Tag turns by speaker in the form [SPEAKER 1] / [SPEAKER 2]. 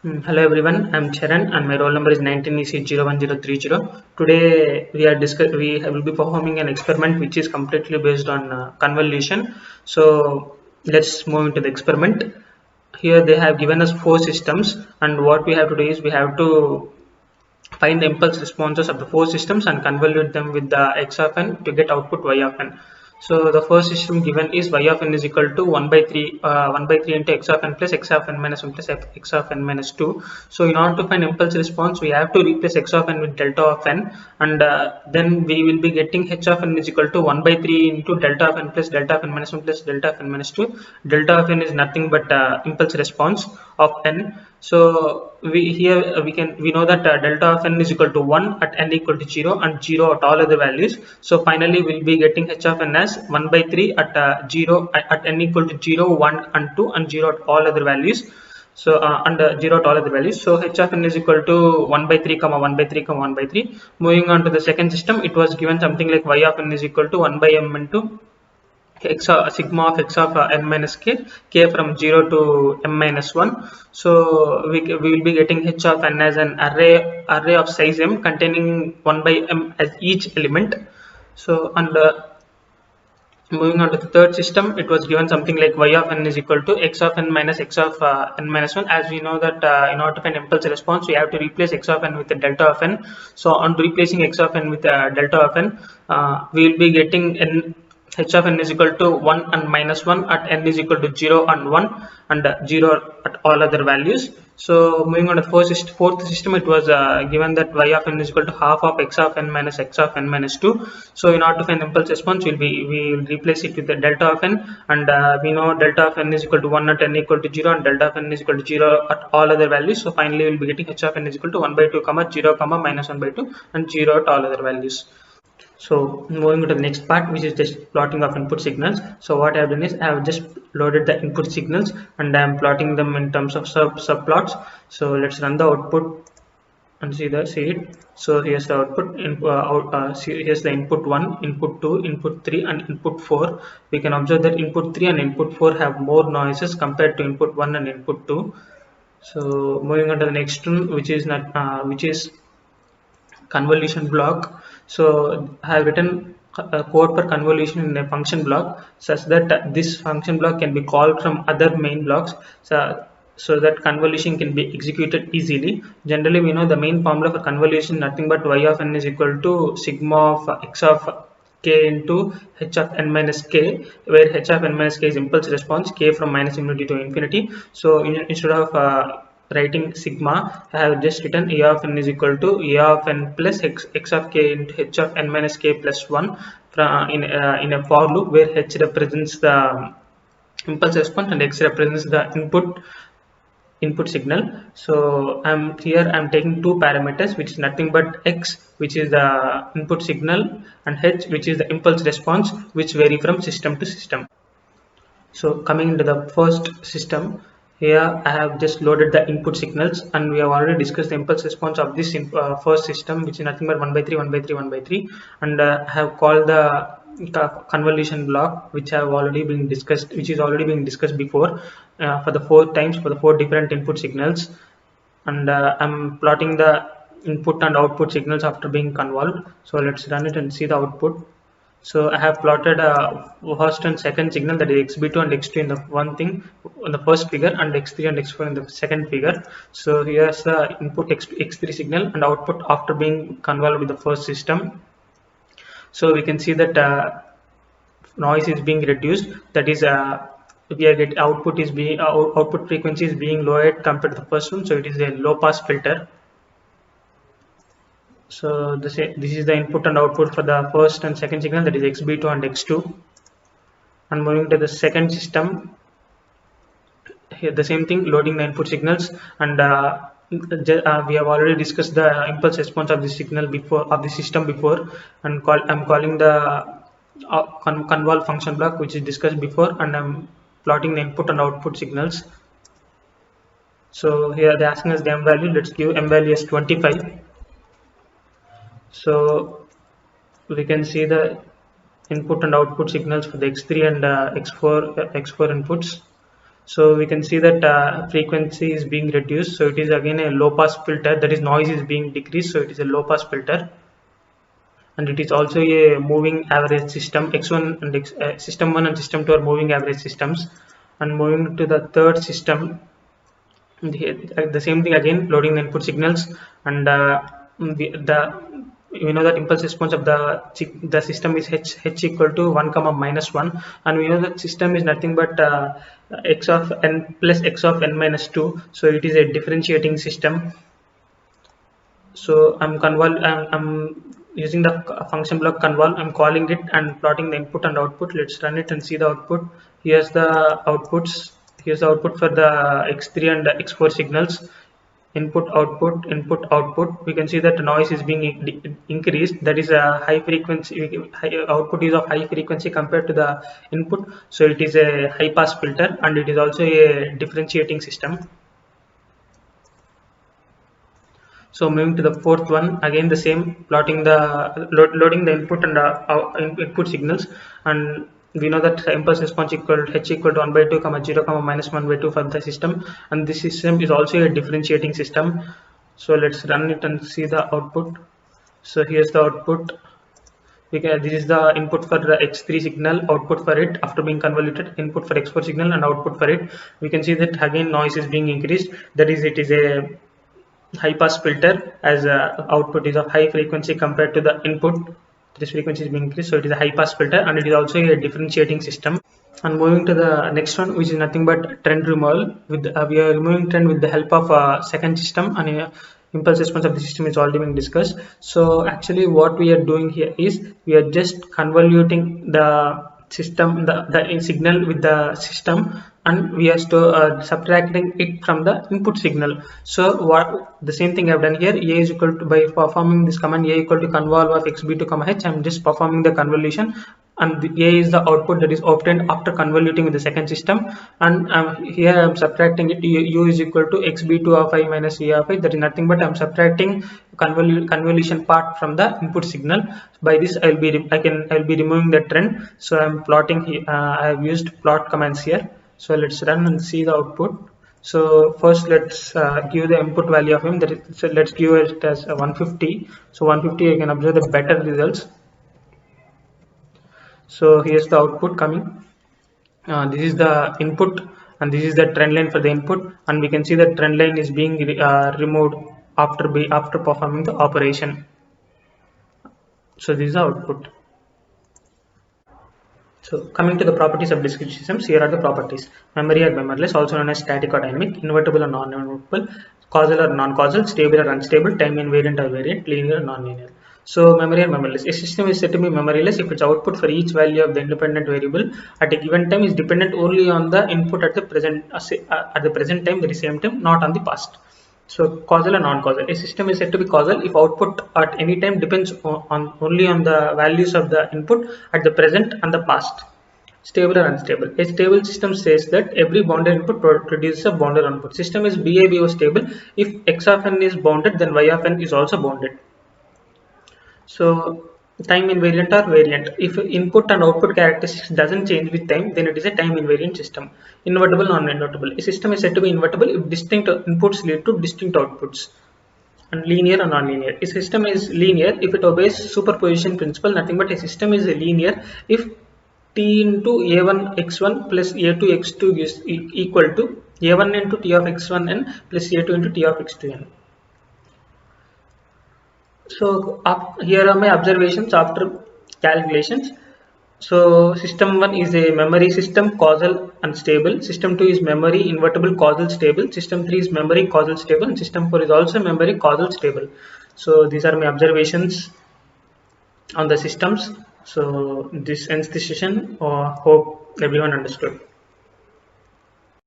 [SPEAKER 1] Hello everyone, I'm Charan and my roll number is 19EC01030. Today we will be performing an experiment which is completely based on convolution. So let's move into the experiment. Here they have given us four systems, and what we have to do is we have to find the impulse responses of the four systems and convolute them with the x of n to get output y of n. So the first system given is y of n is equal to 1 by 3 into x of n plus x of n minus 1 plus x of n minus 2. So in order to find impulse response, we have to replace x of n with delta of n, and then we will be getting h of n is equal to 1 by 3 into delta of n plus delta of n minus 1 plus delta of n minus 2. Delta of n is nothing but impulse response of n. So we know that delta of n is equal to 1 at n equal to 0 and 0 at all other values. So finally we'll be getting h of n as 1 by 3 at 0 at n equal to 0, 1 and 2 and 0 at all other values. So and 0 at all other values. So h of n is equal to 1 by 3 comma 1 by 3 comma 1 by 3. Moving on to the second system, it was given something like y of n is equal to 1 by m into sigma of x of n minus k from 0 to m minus 1. So we will be getting h of n as an array of size m containing 1 by m as each element. So and moving on to the third system, it was given something like y of n is equal to x of n minus x of n minus 1. As we know that in order to find impulse response, we have to replace x of n with the delta of n. So on replacing x of n with delta of n, we will be getting h of n is equal to 1 and minus 1 at n is equal to 0 and 1 and 0 at all other values. So moving on to fourth system, it was given that y of n is equal to half of x of n minus x of n minus 2. So in order to find impulse response, we will replace it with the delta of n, and we know delta of n is equal to 1 at n equal to 0 and delta of n is equal to 0 at all other values. So finally we will be getting h of n is equal to 1 by 2 comma 0 comma minus 1 by 2 and 0 at all other values. So moving to the next part, which is just plotting of input signals. So what I have done is I have just loaded the input signals and I am plotting them in terms of subplots. So let's run the output and see it. So here's the output. Here's the input 1, input 2, input 3 and input 4. We can observe that input 3 and input 4 have more noises compared to input 1 and input 2. So moving on to the next one, which is convolution block. So I have written a code for convolution in a function block such that this function block can be called from other main blocks, so that convolution can be executed easily. Generally, we know the main formula for convolution nothing but y of n is equal to sigma of x of k into h of n minus k, where h of n minus k is impulse response, k from minus infinity to infinity. So instead of writing sigma, I have just written a of n is equal to a of n plus x of k into h of n minus k plus 1 in a for loop where h represents the impulse response and x represents the input signal. So I'm taking two parameters, which is nothing but x, which is the input signal, and h, which is the impulse response, which vary from system to system. So coming into the first system, here I have just loaded the input signals, and we have already discussed the impulse response of this first system, which is nothing but 1 by 3, 1 by 3, 1 by 3, and I have called the convolution block, which is already being discussed before for the 4 times for the 4 different input signals, and I'm plotting the input and output signals after being convolved. So let's run it and see the output. So I have plotted first and second signal, that is xb2 and x2 in the first figure, and x3 and x4 in the second figure. So here's the input x3 signal and output after being convolved with the first system. So we can see that noise is being reduced. That is, we are getting output frequency is being lowered compared to the first one. So it is a low pass filter. So this is the input and output for the first and second signal, that is xb2 and x2. And moving to the second system, here the same thing, loading the input signals, and we have already discussed the impulse response of the system before, and I'm calling the convolve function block, which is discussed before, and I'm plotting the input and output signals. So here they're asking us the m value. Let's give m value as 25. So we can see the input and output signals for the x3 and x4 inputs. So we can see that frequency is being reduced, so it is again a low pass filter, that is noise is being decreased, so it is a low pass filter. And it is also a moving average system. X1 and system 1 and system 2 are moving average systems. And moving to the third system, the same thing again, loading the input signals, and we know that impulse response of the system is h equal to 1 comma minus 1, and we know that system is nothing but x of n plus x of n minus 2, so it is a differentiating system. So I'm using the function block convol. I'm calling it and plotting the input and output. Let's run it and see the output. Here's the outputs. Here's the output for the x3 and x4 signals. Input output. We can see that noise is being increased. That is a high frequency. Output is of high frequency compared to the input, so it is a high pass filter, and it is also a differentiating system. So moving to the fourth one, again the same, plotting the loading the input and input signals, and we know that impulse response equal h equal to 1 by 2 comma 0 comma minus 1 by 2 for the system, and this system is also a differentiating system. So let's run it and see the output. So here's the output. This is the input for the x3 signal, output for it after being convoluted, input for x4 signal, and output for it. We can see that again noise is being increased, that is it is a high pass filter, as output is of high frequency compared to the input. This frequency is being increased, so it is a high pass filter, and it is also a differentiating system. And moving to the next one, which is nothing but trend removal. With we are removing trend with the help of second system, and impulse response of the system is already being discussed. So actually what we are doing here is we are just convoluting the system, the signal with the system, and we are subtracting it from the input signal. So what the same thing I've done here, a is equal to, by performing this command a equal to convolve of xb2 comma h, I'm just performing the convolution, and a is the output that is obtained after convoluting with the second system, and here I'm subtracting it, u is equal to xb2 of I minus a of I, that is nothing but I'm subtracting convolution part from the input signal. By this I'll be removing the trend. So I'm plotting here, I have used plot commands here. So let's run and see the output. So first let's give the input value of him, that is, so let's give it as 150. So 150, I can observe the better results. So here's the output coming. This is the input, and this is the trend line for the input, and we can see the trend line is being removed after performing the operation. So this is the output. So coming to the properties of discrete systems, here are the properties. Memory or memoryless, also known as static or dynamic, invertible or non-invertible, causal or non-causal, stable or unstable, time invariant or variant, linear or non-linear. So memory or memoryless. A system is said to be memoryless if its output for each value of the independent variable at a given time is dependent only on the input at the present time, very same time, not on the past. So causal and non-causal. A system is said to be causal if output at any time depends only on the values of the input at the present and the past. Stable or unstable. A stable system says that every bounded input produces a bounded output. System is BABO stable if x of n is bounded, then y of n is also bounded. So time invariant or variant. If input and output characteristics doesn't change with time, then it is a time invariant system. Invertible, non-invertible. A system is said to be invertible if distinct inputs lead to distinct outputs. And linear or non-linear. A system is linear if it obeys superposition principle. Nothing but a system is linear if t into a1 x1 plus a2 x2 is equal to a1 into t of x1n plus a2 into t of x2n. So here are my observations after calculations. So system 1 is a memory system, causal and stable. System 2 is memory, invertible, causal, stable. System 3 is memory, causal, stable. And system 4 is also memory, causal, stable. So these are my observations on the systems. So this ends the session. Hope everyone understood.